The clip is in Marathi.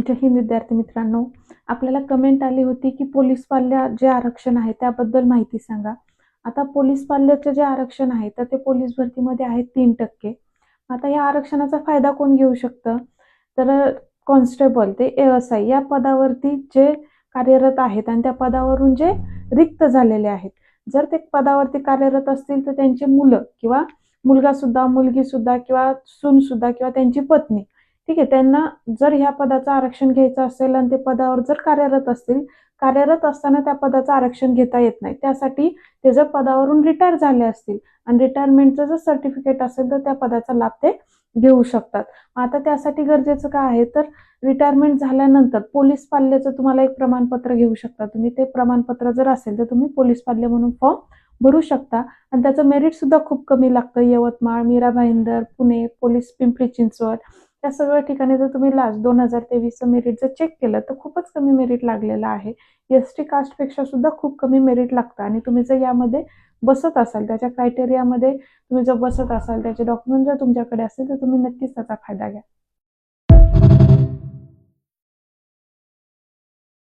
जय हिंद विद्यार्थी मित्रांनो, आपल्याला कमेंट आली होती की पोलीस पाल्य जे आरक्षण आहे त्याबद्दल माहिती सांगा. आता पोलीस पाल्याचे जे आरक्षण आहे तर ते पोलीस भरतीमध्ये आहे 3%. आता या आरक्षणाचा फायदा कोण घेऊ शकतं? तर कॉन्स्टेबल ते ASI या पदावरती जे कार्यरत आहेत आणि त्या पदावरून जे रिक्त झालेले आहेत, जर ते पदावरती कार्यरत असतील तर त्यांची मुलं किंवा मुलगा सुद्धा, मुलगी सुद्धा किंवा सून सुद्धा किंवा त्यांची पत्नी, ठीक आहे, त्यांना जर ह्या पदाचं आरक्षण घ्यायचं असेल आणि ते पदावर जर कार्यरत असतील, कार्यरत असताना त्या पदाचं आरक्षण घेता येत नाही. त्यासाठी ते जर पदावरून रिटायर झाले असतील आणि रिटायरमेंटचं जर सर्टिफिकेट असेल तर त्या पदाचा लाभ ते घेऊ शकतात. आता त्यासाठी गरजेचं काय आहे, तर रिटायरमेंट झाल्यानंतर पोलीस पाल्याचं तुम्हाला एक प्रमाणपत्र घेऊ शकता. तुम्ही ते प्रमाणपत्र जर असेल तर तुम्ही पोलीस पाल्य म्हणून फॉर्म भरू शकता आणि त्याचं मेरिट सुद्धा खूप कमी लागतं. यवतमाळ, मीरा भाईंदर, पुणे, पोलीस पिंपरी चिंचवड या सगळ्या ठिकाणी जर तुम्ही लास्ट 2023चं मेरिट जर चेक केलं तर खूपच कमी मेरिट लागलेलं आहे. ST कास्टपेक्षा सुद्धा खूप कमी मेरिट लागतं आणि तुम्ही जर यामध्ये बसत असाल, त्याच्या क्रायटेरियामध्ये तुम्ही जर बसत असाल, त्याचे डॉक्युमेंट जर तुमच्याकडे असेल तर तुम्ही नक्कीच त्याचा फायदा घ्या.